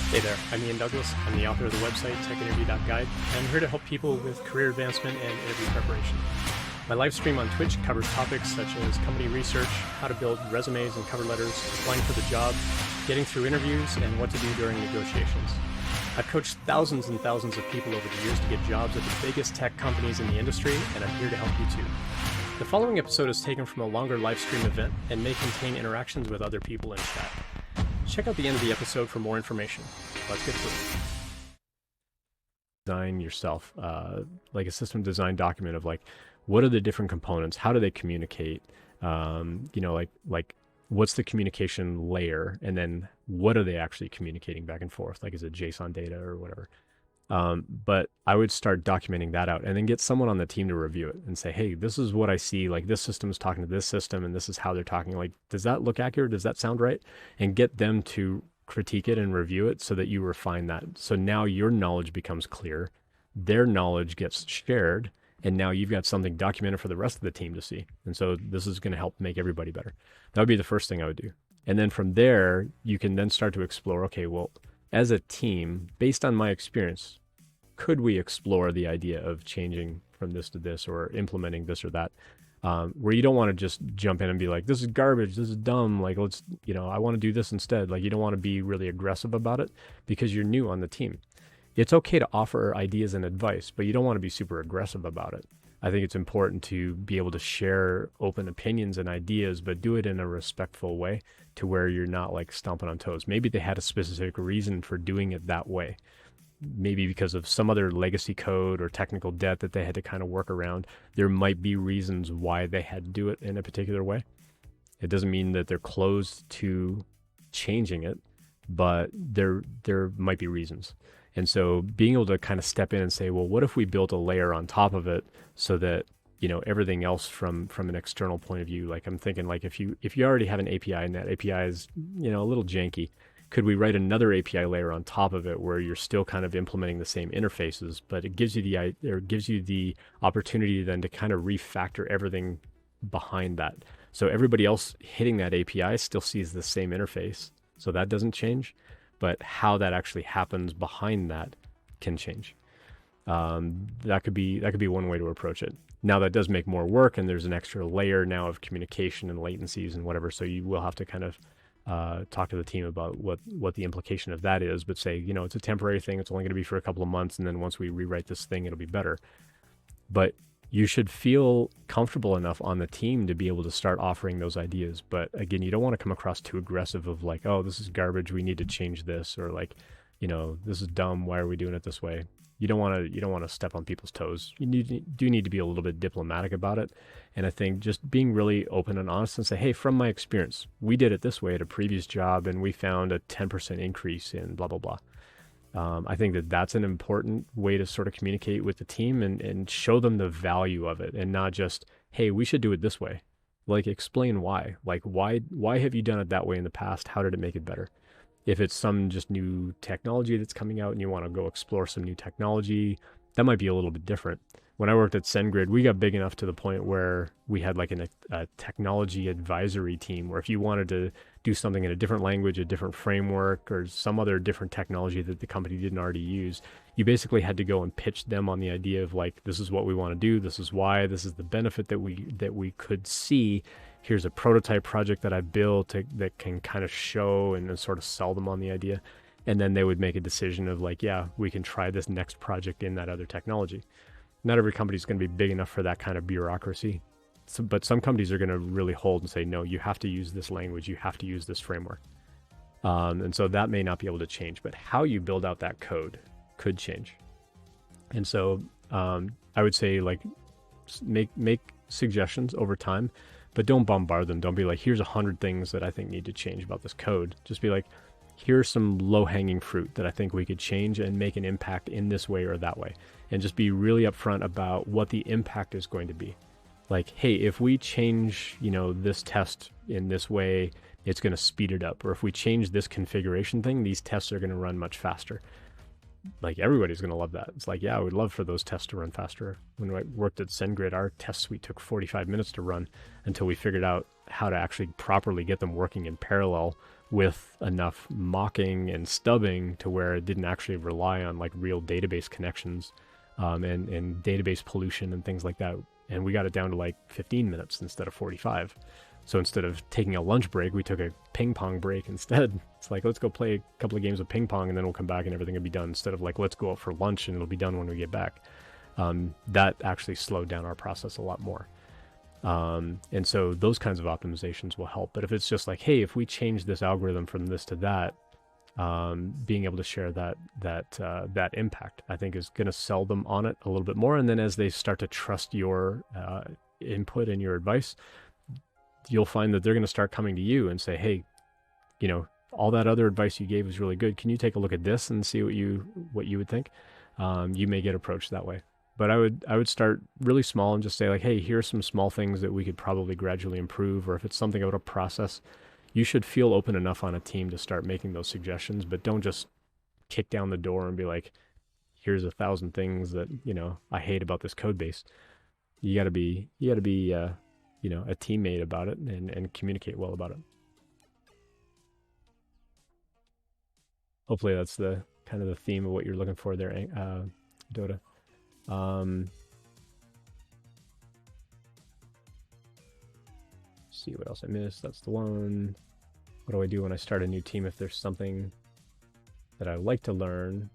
Hey there, I'm Ian Douglas. I'm the author of the website techinterview.guide, and I'm here to help people with career advancement and interview preparation. My live stream on Twitch covers topics such as company research, how to build resumes and cover letters, applying for the job, getting through interviews, and what to do during negotiations. I've coached thousands and thousands of people over the years to get jobs at the biggest tech companies in the industry, and I'm here to help you too. The following episode is taken from a longer live stream event and may contain interactions with other people in chat. Check out the end of the episode for more information. Let's get to it. Design yourself, like a system design document of like, what are the different components? How do they communicate? Like what's the communication layer? And then what are they actually communicating back and forth? Like, is it JSON data or whatever? But I would start documenting that out and then get someone on the team to review it and say, hey, this is what I see. Like, this system is talking to this system and this is how they're talking. Like, does that look accurate? Does that sound right? And get them to critique it and review it so that you refine that. So now your knowledge becomes clear, their knowledge gets shared, and now you've got something documented for the rest of the team to see. And so this is going to help make everybody better. That would be the first thing I would do. And then from there, you can then start to explore, okay, well, as a team, based on my experience, could we explore the idea of changing from this to this or implementing this or that? Where you don't want to just jump in and be like, this is garbage, this is dumb, like, let's, I want to do this instead. Like, you don't want to be really aggressive about it because you're new on the team. It's okay to offer ideas and advice, but you don't want to be super aggressive about it. I think it's important to be able to share open opinions and ideas, but do it in a respectful way to where you're not like stomping on toes. Maybe they had a specific reason for doing it that way. Maybe because of some other legacy code or technical debt that they had to kind of work around. There might be reasons why they had to do it in a particular way. It doesn't mean that they're closed to changing it, but there might be reasons. And so being able to kind of step in and say, well, what if we built a layer on top of it so that, everything else from an external point of view, like I'm thinking like if you already have an API and that API is, a little janky, could we write another API layer on top of it where you're still kind of implementing the same interfaces, but it gives you the opportunity then to kind of refactor everything behind that. So everybody else hitting that API still sees the same interface. So that doesn't change, but how that actually happens behind that can change. That could be one way to approach it. Now that does make more work, and there's an extra layer now of communication and latencies and whatever. So you will have to kind of talk to the team about what the implication of that is, but say, it's a temporary thing. It's only going to be for a couple of months. And then once we rewrite this thing, it'll be better. But you should feel comfortable enough on the team to be able to start offering those ideas. But again, you don't want to come across too aggressive of like, oh, this is garbage, we need to change this, or like, this is dumb, why are we doing it this way? You don't want to step on people's toes. You do need to be a little bit diplomatic about it. And I think just being really open and honest and say, hey, from my experience, we did it this way at a previous job and we found a 10% increase in blah, blah, blah. I think that's an important way to sort of communicate with the team and show them the value of it, and not just, hey, we should do it this way. Like, explain why. Like, why have you done it that way in the past? How did it make it better? If it's some just new technology that's coming out and you want to go explore some new technology, that might be a little bit different. When I worked at SendGrid, we got big enough to the point where we had like a technology advisory team where if you wanted to do something in a different language, a different framework, or some other different technology that the company didn't already use, you basically had to go and pitch them on the idea of like, this is what we want to do, this is why, this is the benefit that we could see. Here's a prototype project that I built that can kind of show and then sort of sell them on the idea. And then they would make a decision of like, yeah, we can try this next project in that other technology. Not every company is going to be big enough for that kind of bureaucracy. But some companies are going to really hold and say, no, you have to use this language. You have to use this framework. And so that may not be able to change, but how you build out that code could change. And so I would say like make suggestions over time, but don't bombard them. Don't be like, here's 100 things that I think need to change about this code. Just be like, here's some low-hanging fruit that I think we could change and make an impact in this way or that way. And just be really upfront about what the impact is going to be. Like, hey, if we change, this test in this way, it's going to speed it up. Or if we change this configuration thing, these tests are going to run much faster. Like, everybody's going to love that. It's like, yeah, I would love for those tests to run faster. When I worked at SendGrid, our test suite took 45 minutes to run until we figured out how to actually properly get them working in parallel with enough mocking and stubbing to where it didn't actually rely on like real database connections, and database pollution and things like that. And we got it down to like 15 minutes instead of 45. So instead of taking a lunch break, we took a ping pong break instead. It's like, let's go play a couple of games of ping pong and then we'll come back and everything will be done, instead of like, let's go out for lunch and it'll be done when we get back. That actually slowed down our process a lot more. And so those kinds of optimizations will help. But if it's just like, hey, if we change this algorithm from this to that, being able to share that impact, I think, is going to sell them on it a little bit more. And then as they start to trust your input and your advice, you'll find that they're going to start coming to you and say, hey, all that other advice you gave was really good. Can you take a look at this and see what you would think? You may get approached that way. But I would start really small and just say like, hey, here's some small things that we could probably gradually improve. Or if it's something about a process, you should feel open enough on a team to start making those suggestions, but don't just kick down the door and be like, here's 1,000 things that, I hate about this code base. You gotta be a teammate about it and communicate well about it. Hopefully that's the kind of the theme of what you're looking for there, Dota. See what else I missed. That's the one. What do I do when I start a new team if there's something that I like to learn,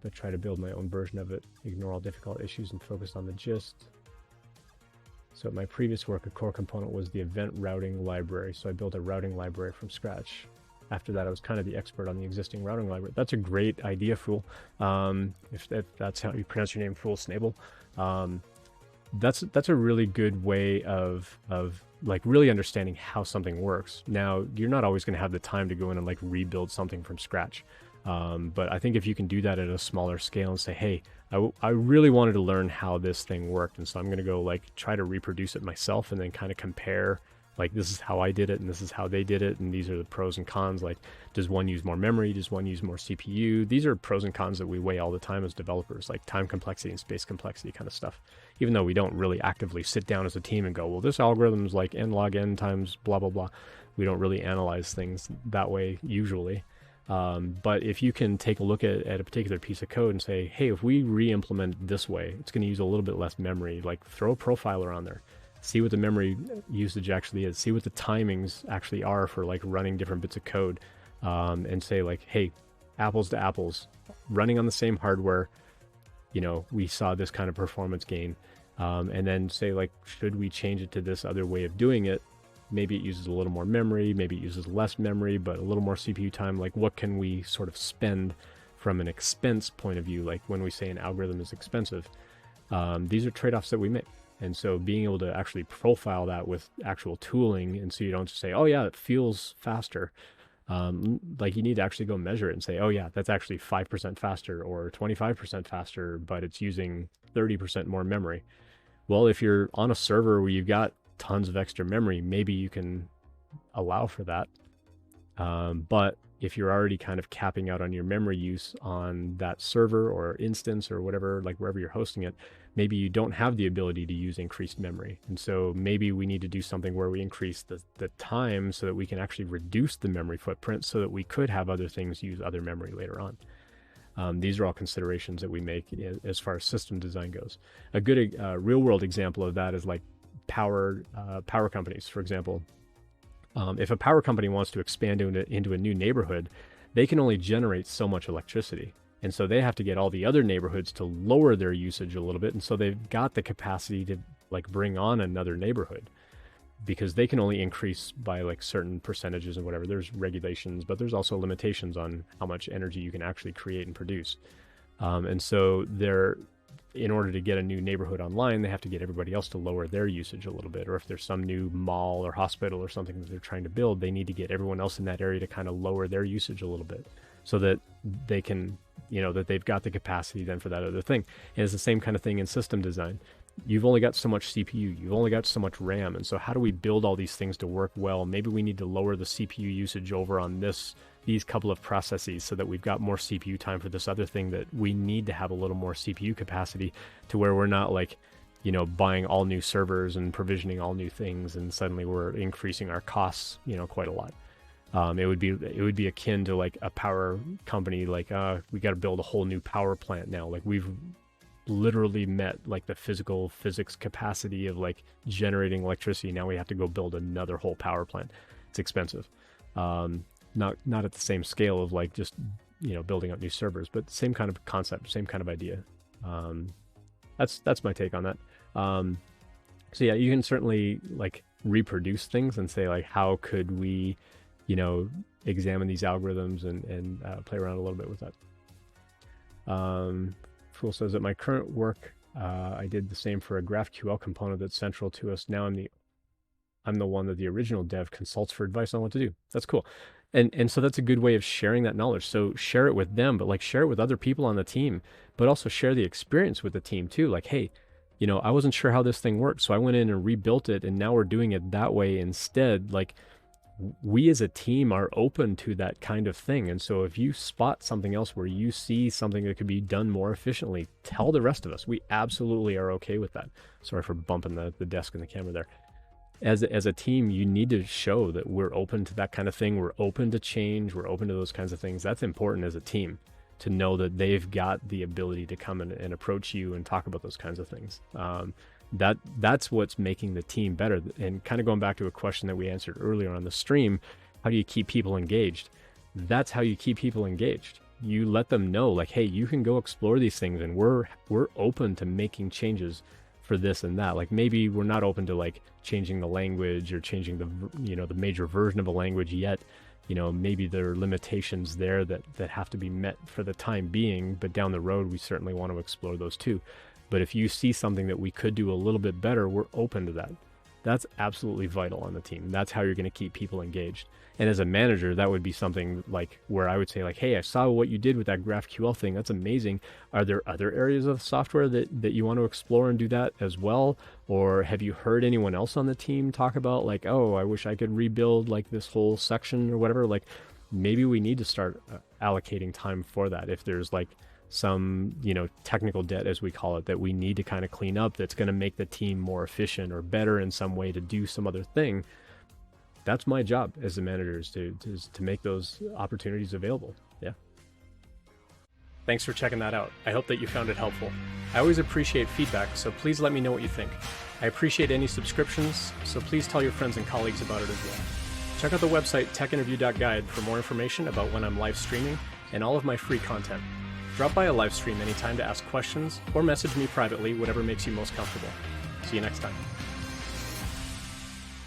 but try to build my own version of it, ignore all difficult issues and focus on the gist? So at my previous work, a core component was the event routing library. So I built a routing library from scratch. After that, I was kind of the expert on the existing routing library. That's a great idea, Fool. If that's how you pronounce your name, Fool Snable. That's a really good way of like really understanding how something works. Now, you're not always going to have the time to go in and like rebuild something from scratch. But I think if you can do that at a smaller scale and say, hey, I really wanted to learn how this thing worked, and so I'm going to go like try to reproduce it myself and then kind of compare, like, this is how I did it and this is how they did it, and these are the pros and cons. Like, does one use more memory? Does one use more CPU? These are pros and cons that we weigh all the time as developers, like time complexity and space complexity kind of stuff. Even though we don't really actively sit down as a team and go, well, this algorithm is like n log n times blah, blah, blah. We don't really analyze things that way usually. But if you can take a look at a particular piece of code and say, hey, if we re-implement this way, it's going to use a little bit less memory, like throw a profiler on there, see what the memory usage actually is, see what the timings actually are for like running different bits of code, and say like, hey, apples to apples, running on the same hardware, we saw this kind of performance gain, and then say like, should we change it to this other way of doing it? Maybe it uses a little more memory, maybe it uses less memory, but a little more CPU time. Like, what can we sort of spend from an expense point of view? Like when we say an algorithm is expensive, these are trade-offs that we make. And so being able to actually profile that with actual tooling, and so you don't just say, oh yeah, it feels faster. Like you need to actually go measure it and say, oh yeah, that's actually 5% faster or 25% faster, but it's using 30% more memory. Well, if you're on a server where you've got tons of extra memory, maybe you can allow for that. But if you're already kind of capping out on your memory use on that server or instance or whatever, like wherever you're hosting it, maybe you don't have the ability to use increased memory. And so maybe we need to do something where we increase the time so that we can actually reduce the memory footprint so that we could have other things use other memory later on. These are all considerations that we make as far as system design goes. A good real world example of that is like power companies, for example. If a power company wants to expand into a new neighborhood, they can only generate so much electricity. And so they have to get all the other neighborhoods to lower their usage a little bit. And so they've got the capacity to like bring on another neighborhood, because they can only increase by like certain percentages and whatever. There's regulations, but there's also limitations on how much energy you can actually create and produce. And so in order to get a new neighborhood online, they have to get everybody else to lower their usage a little bit. Or if there's some new mall or hospital or something that they're trying to build, they need to get everyone else in that area to kind of lower their usage a little bit so that they can, that they've got the capacity then for that other thing. And it's the same kind of thing in system design. You've only got so much CPU, you've only got so much RAM. And so how do we build all these things to work well? Maybe we need to lower the CPU usage over on these couple of processes so that we've got more CPU time for this other thing that we need to have a little more CPU capacity, to where we're not like, buying all new servers and provisioning all new things, and suddenly we're increasing our costs, quite a lot. It would be akin to like a power company, like we got to build a whole new power plant now. Like we've literally met like the physics capacity of like generating electricity. Now we have to go build another whole power plant. It's expensive. Not at the same scale of like just building up new servers, but same kind of concept, same kind of idea. That's my take on that. So yeah, you can certainly like reproduce things and say like, how could we, examine these algorithms and play around a little bit with that. Fool says, at my current work, I did the same for a GraphQL component that's central to us. Now I'm the one that the original dev consults for advice on what to do. That's cool. And so that's a good way of sharing that knowledge. So share it with them, but like share it with other people on the team, but also share the experience with the team too. Like, hey, I wasn't sure how this thing worked, so I went in and rebuilt it, and now we're doing it that way instead. Like, we as a team are open to that kind of thing. And so if you spot something else where you see something that could be done more efficiently, tell the rest of us. We absolutely are okay with that. Sorry for bumping the desk and the camera there. As a team, you need to show that we're open to that kind of thing. We're open to change. We're open to those kinds of things. That's important as a team, to know that they've got the ability to come and approach you and talk about those kinds of things. That's what's making the team better. And kind of going back to a question that we answered earlier on the stream, how do you keep people engaged? That's how you keep people engaged. You let them know like, hey, you can go explore these things, and we're open to making changes for this and that. Like maybe we're not open to like changing the language or changing the major version of a language yet. Maybe there are limitations there that have to be met for the time being, but down the road, we certainly want to explore those too. But if you see something that we could do a little bit better, we're open to that. That's absolutely vital on the team. That's how you're going to keep people engaged. And as a manager, that would be something like where I would say like, hey, I saw what you did with that GraphQL thing. That's amazing. Are there other areas of software that you want to explore and do that as well? Or have you heard anyone else on the team talk about like, oh, I wish I could rebuild like this whole section or whatever? Like maybe we need to start allocating time for that. If there's like some, technical debt, as we call it, that we need to kind of clean up, that's going to make the team more efficient or better in some way to do some other thing. That's my job as a manager, is to make those opportunities available. Yeah. Thanks for checking that out. I hope that you found it helpful. I always appreciate feedback, so please let me know what you think. I appreciate any subscriptions, so please tell your friends and colleagues about it as well. Check out the website techinterview.guide for more information about when I'm live streaming and all of my free content. Drop by a live stream anytime to ask questions or message me privately, whatever makes you most comfortable. See you next time.